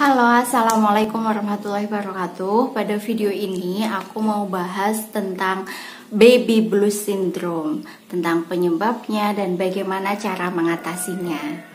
Halo, assalamualaikum warahmatullahi wabarakatuh. Pada video ini aku mau bahas tentang baby blues syndrome, tentang penyebabnya dan bagaimana cara mengatasinya.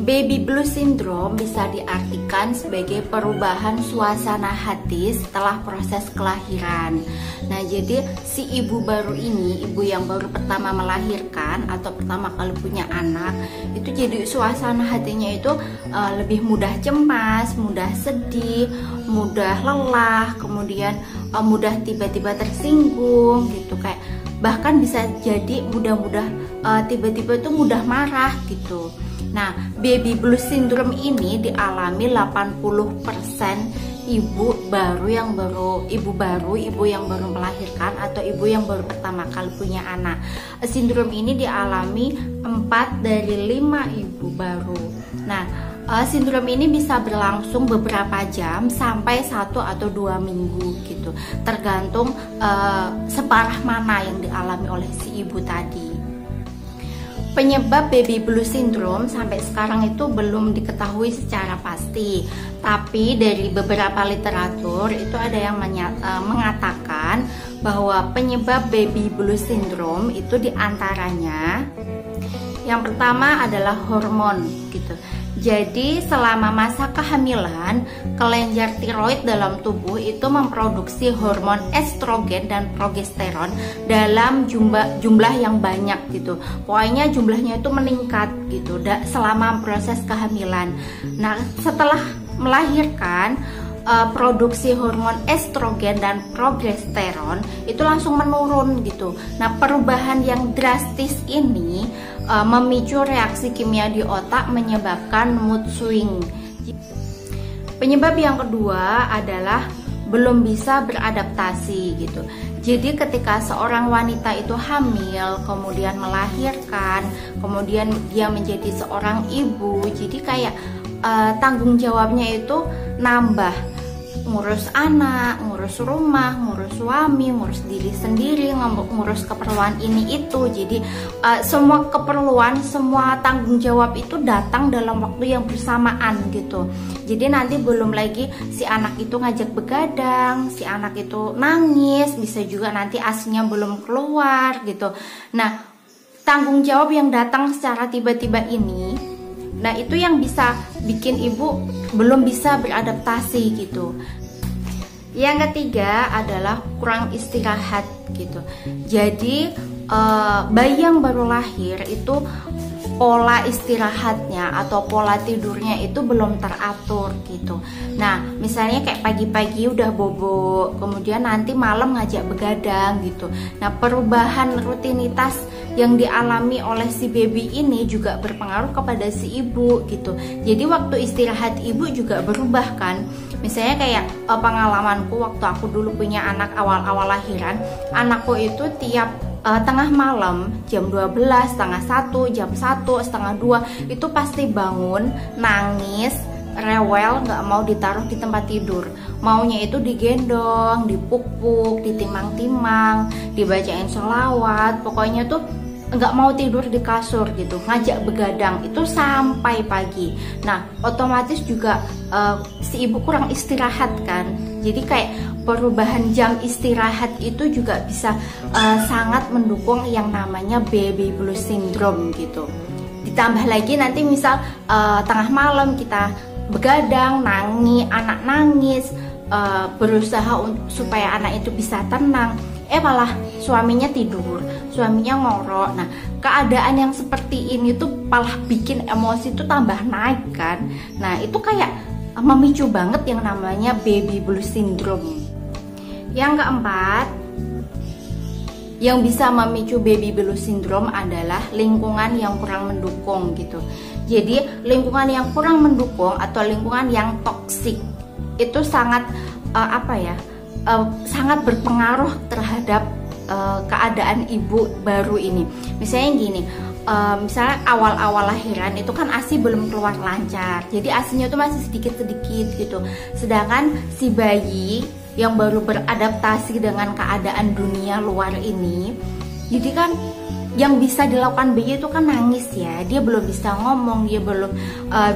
Baby blues syndrome bisa diartikan sebagai perubahan suasana hati setelah proses kelahiran. Nah, jadi si ibu baru ini, ibu yang baru pertama melahirkan atau pertama kali punya anak, itu jadi suasana hatinya itu lebih mudah cemas, mudah sedih, mudah lelah, kemudian mudah tiba-tiba tersinggung gitu, kayak bahkan bisa jadi mudah-mudah tiba-tiba itu mudah marah gitu. Nah, baby blues syndrome ini dialami 80% ibu yang baru melahirkan atau ibu yang baru pertama kali punya anak. Sindrom ini dialami 4 dari 5 ibu baru. Nah, sindrom ini bisa berlangsung beberapa jam sampai 1 atau 2 minggu gitu, tergantung separah mana yang dialami oleh si ibu tadi. Penyebab baby blues syndrome sampai sekarang itu belum diketahui secara pasti, tapi dari beberapa literatur itu ada yang mengatakan bahwa penyebab baby blues syndrome itu diantaranya yang pertama adalah hormon gitu. Jadi selama masa kehamilan, kelenjar tiroid dalam tubuh itu memproduksi hormon estrogen dan progesteron dalam jumlah yang banyak gitu. Pokoknya jumlahnya itu meningkat gitu selama proses kehamilan. Nah, setelah melahirkan, produksi hormon estrogen dan progesteron itu langsung menurun gitu. Nah, perubahan yang drastis ini memicu reaksi kimia di otak, menyebabkan mood swing. Penyebab yang kedua adalah belum bisa beradaptasi gitu. Jadi ketika seorang wanita itu hamil, kemudian melahirkan, kemudian dia menjadi seorang ibu, jadi kayak tanggung jawabnya itu nambah, ngurus anak, ngurus rumah, ngurus suami, ngurus diri sendiri, ngurus keperluan ini itu. Jadi semua keperluan, semua tanggung jawab itu datang dalam waktu yang bersamaan gitu. Jadi nanti belum lagi si anak itu ngajak begadang, si anak itu nangis, bisa juga nanti ASInya belum keluar gitu. Nah, tanggung jawab yang datang secara tiba-tiba ini, nah itu yang bisa bikin ibu belum bisa beradaptasi gitu. Yang ketiga adalah kurang istirahat gitu. Jadi bayi yang baru lahir itu pola istirahatnya atau pola tidurnya itu belum teratur gitu. Nah, misalnya kayak pagi-pagi udah bobo, kemudian nanti malam ngajak begadang gitu. Nah, perubahan rutinitas yang dialami oleh si baby ini juga berpengaruh kepada si ibu gitu. Jadi waktu istirahat ibu juga berubah kan. Misalnya kayak pengalamanku waktu aku dulu punya anak awal-awal lahiran, anakku itu tiap tengah malam jam 12, setengah 1, jam 1, setengah 2 itu pasti bangun, nangis, rewel, nggak mau ditaruh di tempat tidur. Maunya itu digendong, dipuk-puk, ditimang-timang, dibacain sholawat, pokoknya tuh nggak mau tidur di kasur gitu, ngajak begadang itu sampai pagi. Nah, otomatis juga si ibu kurang istirahat kan. Jadi kayak perubahan jam istirahat itu juga bisa sangat mendukung yang namanya baby blues syndrome gitu. Ditambah lagi nanti misal tengah malam kita begadang, anak nangis, berusaha supaya anak itu bisa tenang, malah suaminya tidur, suaminya ngorok. Nah, keadaan yang seperti ini tuh malah bikin emosi tuh tambah naik kan. Nah, itu kayak memicu banget yang namanya baby blues syndrome. Yang keempat, yang bisa memicu baby blues syndrome adalah lingkungan yang kurang mendukung gitu. Jadi lingkungan yang kurang mendukung atau lingkungan yang toksik itu sangat sangat berpengaruh terhadap keadaan ibu baru ini. Misalnya gini, misalnya awal-awal lahiran itu kan ASI belum keluar lancar, jadi ASInya itu masih sedikit-sedikit gitu. Sedangkan si bayi yang baru beradaptasi dengan keadaan dunia luar ini, jadi kan yang bisa dilakukan bayi itu kan nangis ya. Dia belum bisa ngomong, dia belum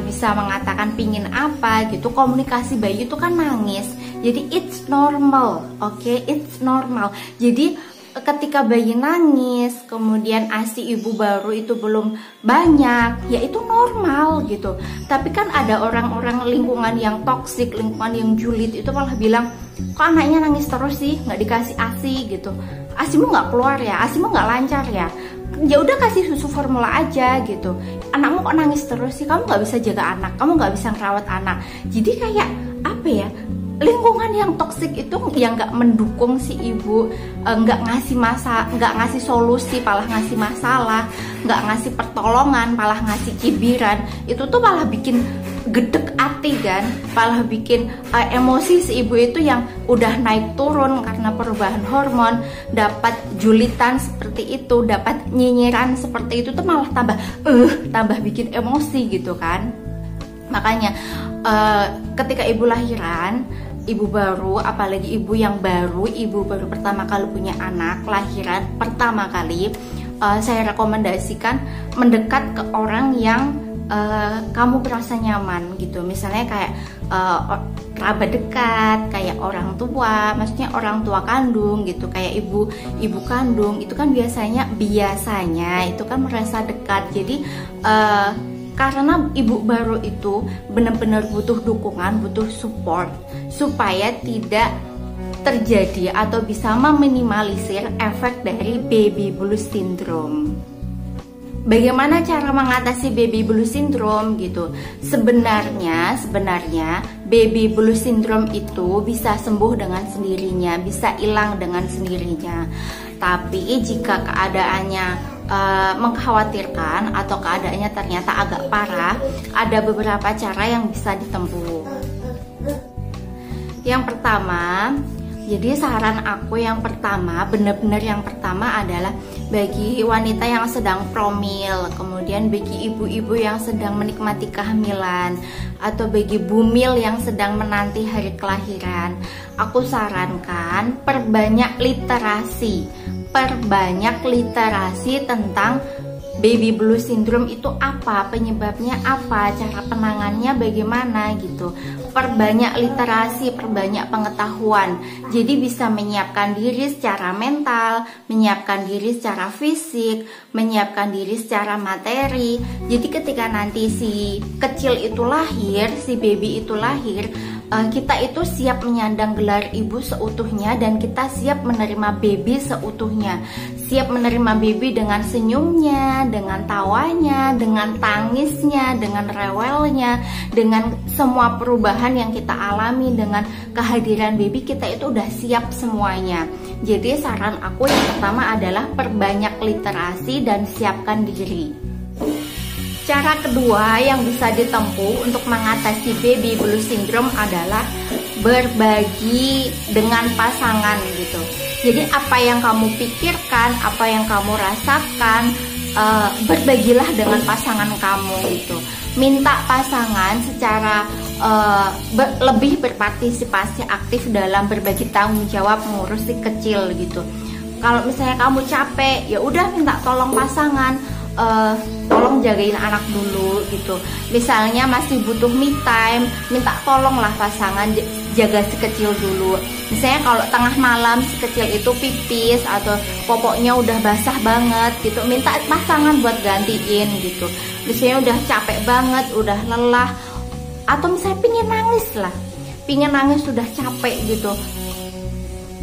bisa mengatakan pingin apa gitu. Komunikasi bayi itu kan nangis. Jadi it's normal, oke? It's normal. Jadi ketika bayi nangis, kemudian ASI ibu baru itu belum banyak, ya itu normal gitu. Tapi kan ada orang-orang lingkungan yang toksik, lingkungan yang julid itu malah bilang, kok anaknya nangis terus sih, nggak dikasih ASI gitu. ASImu nggak keluar ya, ASImu nggak lancar ya. Ya udah kasih susu formula aja gitu. Anakmu kok nangis terus sih, kamu nggak bisa jaga anak, kamu nggak bisa ngerawat anak. Jadi kayak apa ya? Lingkungan yang toksik itu yang nggak mendukung si ibu, nggak ngasih solusi, malah ngasih masalah, nggak ngasih pertolongan, malah ngasih cibiran, itu tuh malah bikin gedek hati kan, malah bikin emosi si ibu itu yang udah naik turun karena perubahan hormon, dapat julitan seperti itu, dapat nyinyiran seperti itu tuh malah tambah bikin emosi gitu kan. Makanya ketika ibu lahiran, ibu baru, apalagi ibu yang baru, ibu baru pertama kali punya anak, lahiran pertama kali, saya rekomendasikan mendekat ke orang yang kamu merasa nyaman gitu. Misalnya kayak kerabat dekat, kayak orang tua, maksudnya orang tua kandung gitu, kayak ibu kandung itu kan biasanya itu kan merasa dekat. Jadi karena ibu baru itu benar-benar butuh dukungan, butuh support supaya tidak terjadi atau bisa meminimalisir efek dari baby blues syndrome. Bagaimana cara mengatasi baby blues syndrome gitu? Sebenarnya baby blues syndrome itu bisa sembuh dengan sendirinya, bisa hilang dengan sendirinya. Tapi jika keadaannya mengkhawatirkan atau keadaannya ternyata agak parah, ada beberapa cara yang bisa ditempuh. Yang pertama, jadi saran aku yang pertama, benar-benar yang pertama adalah bagi wanita yang sedang promil, kemudian bagi ibu-ibu yang sedang menikmati kehamilan, atau bagi bumil yang sedang menanti hari kelahiran, aku sarankan perbanyak literasi tentang baby blues syndrome itu apa, penyebabnya apa, cara penanganannya bagaimana gitu. Perbanyak literasi, perbanyak pengetahuan. Jadi bisa menyiapkan diri secara mental, menyiapkan diri secara fisik, menyiapkan diri secara materi. Jadi ketika nanti si kecil itu lahir, si baby itu lahir, kita itu siap menyandang gelar ibu seutuhnya, dan kita siap menerima baby seutuhnya. Siap menerima baby dengan senyumnya, dengan tawanya, dengan tangisnya, dengan rewelnya, dengan semua perubahan yang kita alami dengan kehadiran baby, kita itu udah siap semuanya. Jadi saran aku yang pertama adalah perbanyak literasi dan siapkan diri. Cara kedua yang bisa ditempuh untuk mengatasi baby blues syndrome adalah berbagi dengan pasangan gitu. Jadi apa yang kamu pikirkan, apa yang kamu rasakan, berbagilah dengan pasangan kamu gitu. Minta pasangan secara lebih berpartisipasi aktif dalam berbagi tanggung jawab mengurus si kecil gitu. Kalau misalnya kamu capek, ya udah minta tolong pasangan, tolong jagain anak dulu gitu. Misalnya masih butuh me time, minta tolonglah pasangan jaga si kecil dulu. Misalnya kalau tengah malam si kecil itu pipis atau popoknya udah basah banget gitu, minta pasangan buat gantiin gitu. Misalnya udah capek banget, udah lelah, atau misalnya pingin nangis sudah capek gitu,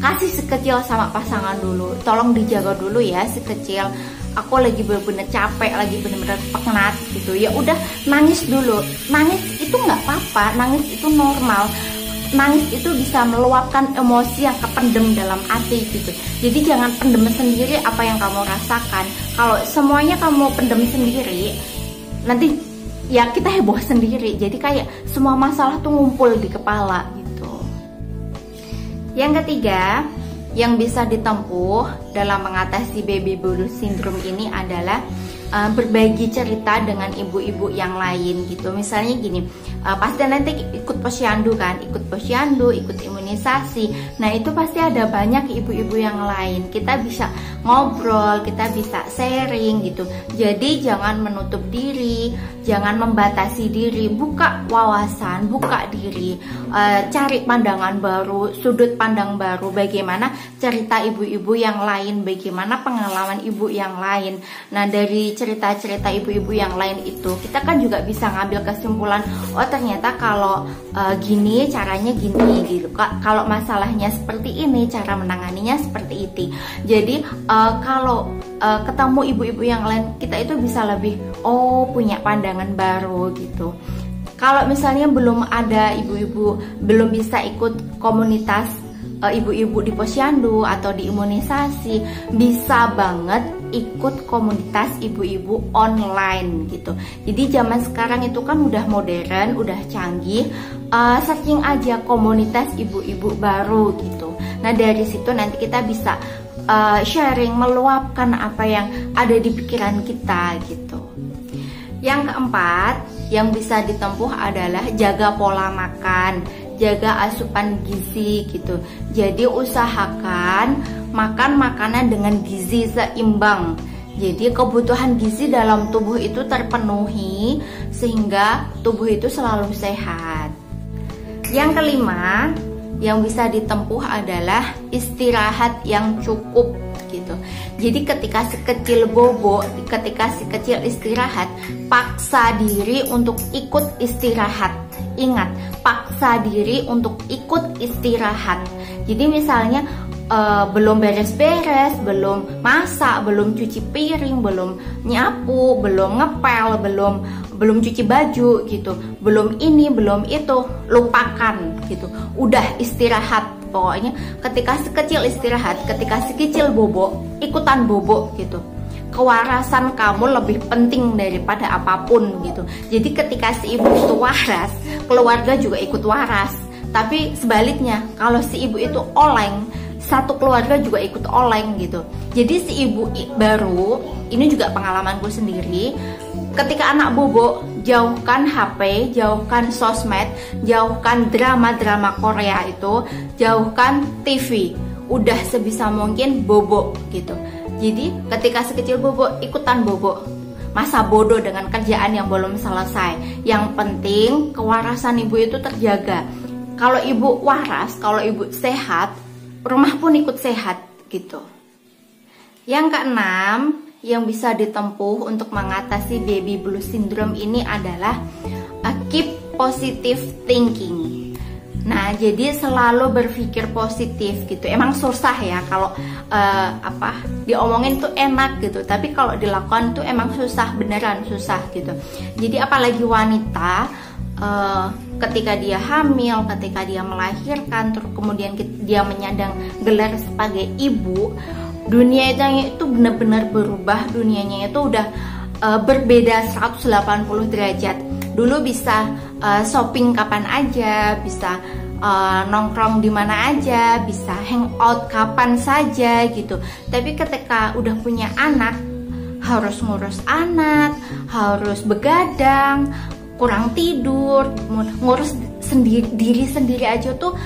kasih si kecil sama pasangan dulu, tolong dijaga dulu ya si kecil, aku lagi bener-bener capek, lagi bener-bener penat gitu. Ya udah nangis dulu, nangis itu nggak apa-apa, nangis itu normal, nangis itu bisa meluapkan emosi yang kependem dalam hati gitu. Jadi jangan pendem sendiri apa yang kamu rasakan. Kalau semuanya kamu pendem sendiri, nanti ya kita heboh sendiri. Jadi kayak semua masalah tuh ngumpul di kepala gitu. Yang ketiga yang bisa ditempuh dalam mengatasi baby blues syndrome ini adalah berbagi cerita dengan ibu-ibu yang lain gitu. Misalnya gini, pasti nanti ikut posyandu kan, ikut posyandu, ikut imunisasi. Nah itu pasti ada banyak ibu-ibu yang lain. Kita bisa ngobrol, kita bisa sharing gitu. Jadi jangan menutup diri, jangan membatasi diri, buka wawasan, buka diri, cari pandangan baru, sudut pandang baru. Bagaimana cerita ibu-ibu yang lain, bagaimana pengalaman ibu yang lain. Nah dari cerita-cerita ibu-ibu yang lain itu kita kan juga bisa ngambil kesimpulan, oh ternyata kalau gini caranya gini gitu, kalau masalahnya seperti ini cara menanganinya seperti itu. Jadi kalau ketemu ibu-ibu yang lain kita itu bisa lebih punya pandangan baru gitu. Kalau misalnya belum ada ibu-ibu, belum bisa ikut komunitas ibu-ibu di posyandu atau di imunisasi, bisa banget ikut komunitas ibu-ibu online gitu. Jadi zaman sekarang itu kan udah modern, udah canggih, searching aja komunitas ibu-ibu baru gitu. Nah dari situ nanti kita bisa sharing, meluapkan apa yang ada di pikiran kita gitu. Yang keempat yang bisa ditempuh adalah jaga pola makan, jaga asupan gizi gitu. Jadi usahakan makan makanan dengan gizi seimbang. Jadi kebutuhan gizi dalam tubuh itu terpenuhi sehingga tubuh itu selalu sehat. Yang kelima yang bisa ditempuh adalah istirahat yang cukup gitu. Jadi ketika si kecil bobo, ketika si kecil istirahat, paksa diri untuk ikut istirahat. Ingat, paksa diri untuk ikut istirahat. Jadi misalnya belum beres-beres, belum masak, belum cuci piring, belum nyapu, belum ngepel, belum cuci baju gitu, belum ini, belum itu, lupakan gitu. Udah istirahat. Pokoknya ketika si kecil istirahat, ketika si kecil bobo, ikutan bobo gitu. Kewarasan kamu lebih penting daripada apapun gitu. Jadi ketika si ibu itu waras, keluarga juga ikut waras. Tapi sebaliknya, kalau si ibu itu oleng, satu keluarga juga ikut oleng gitu. Jadi si ibu baru, ini juga pengalamanku sendiri, ketika anak bobo, jauhkan HP, jauhkan sosmed, jauhkan drama-drama Korea itu, jauhkan TV. Udah sebisa mungkin bobo gitu. Jadi ketika sekecil bobo, ikutan bobo. Masa bodoh dengan kerjaan yang belum selesai. Yang penting kewarasan ibu itu terjaga. Kalau ibu waras, kalau ibu sehat, rumah pun ikut sehat gitu. Yang keenam yang bisa ditempuh untuk mengatasi baby blues syndrome ini adalah keep positive thinking. Nah, jadi selalu berpikir positif gitu. Emang susah ya kalau diomongin tuh enak gitu, tapi kalau dilakukan tuh emang susah, beneran susah gitu. Jadi apalagi wanita, ketika dia hamil, ketika dia melahirkan, terus kemudian dia menyandang gelar sebagai ibu, dunia itu benar-benar berubah. Dunianya itu udah berbeda 180 derajat. Dulu bisa shopping kapan aja, bisa nongkrong di mana aja, bisa hangout kapan saja gitu. Tapi ketika udah punya anak, harus ngurus anak, harus begadang, kurang tidur, ngurus diri sendiri aja tuh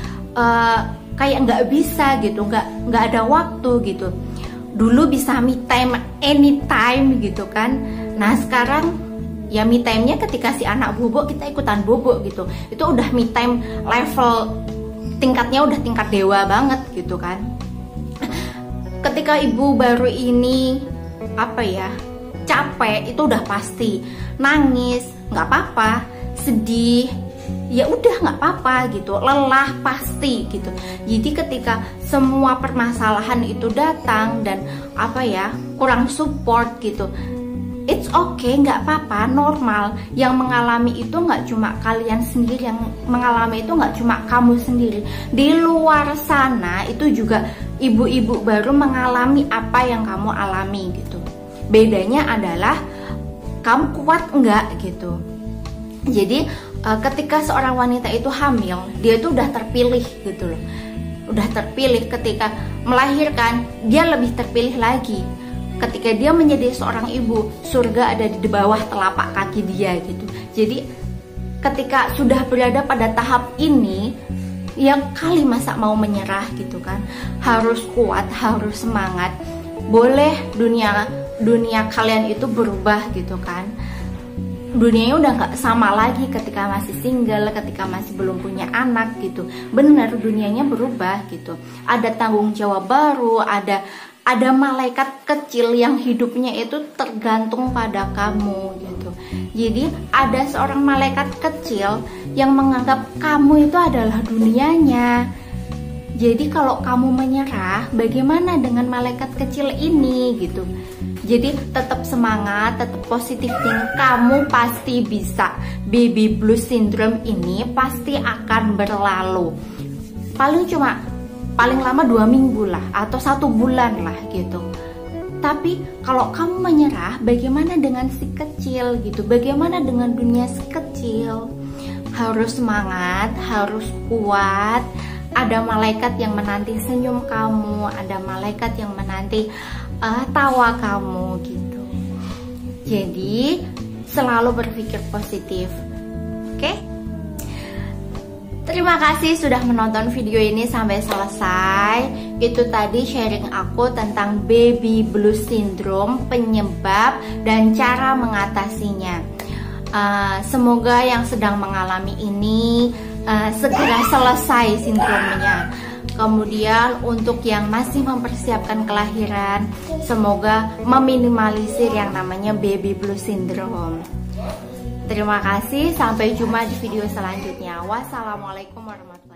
kayak nggak bisa gitu, nggak ada waktu gitu. Dulu bisa me time anytime gitu kan. Nah sekarang ya me time-nya ketika si anak bobo kita ikutan bobo gitu. Itu udah me time level tingkatnya udah tingkat dewa banget gitu kan. Ketika ibu baru ini capek, itu udah pasti. Nangis nggak apa-apa, sedih ya udah nggak apa-apa gitu, lelah pasti gitu. Jadi ketika semua permasalahan itu datang dan kurang support gitu, it's okay, nggak apa-apa, normal. Yang mengalami itu nggak cuma kalian sendiri, yang mengalami itu nggak cuma kamu sendiri. Di luar sana itu juga ibu-ibu baru mengalami apa yang kamu alami gitu. Bedanya adalah kamu kuat nggak gitu. Jadi ketika seorang wanita itu hamil, dia itu udah terpilih gitu loh. udah terpilih, ketika melahirkan dia lebih terpilih lagi. Ketika dia menjadi seorang ibu, surga ada di bawah telapak kaki dia gitu. Jadi ketika sudah berada pada tahap ini, yang kali masa mau menyerah gitu kan. Harus kuat, harus semangat. Boleh dunia kalian itu berubah gitu kan. Dunianya udah gak sama lagi ketika masih single, ketika masih belum punya anak gitu. Bener, dunianya berubah gitu. Ada tanggung jawab baru, ada malaikat kecil yang hidupnya itu tergantung pada kamu gitu. Jadi ada seorang malaikat kecil yang menganggap kamu itu adalah dunianya. Jadi kalau kamu menyerah, bagaimana dengan malaikat kecil ini gitu. Jadi tetap semangat, tetap positif thinking. Kamu pasti bisa. Baby blues syndrome ini pasti akan berlalu. Paling lama 2 minggu lah, atau 1 bulan lah gitu. Tapi kalau kamu menyerah, bagaimana dengan si kecil gitu? Bagaimana dengan dunia si kecil? Harus semangat, harus kuat. Ada malaikat yang menanti senyum kamu, ada malaikat yang menanti tawa kamu gitu. Jadi selalu berpikir positif. Oke? Terima kasih sudah menonton video ini sampai selesai. Itu tadi sharing aku tentang baby blues syndrome, penyebab dan cara mengatasinya. Semoga yang sedang mengalami ini segera selesai sindromnya. Kemudian untuk yang masih mempersiapkan kelahiran, semoga meminimalisir yang namanya baby blues syndrome. Terima kasih, sampai jumpa di video selanjutnya. Wassalamualaikum warahmatullahi wabarakatuh.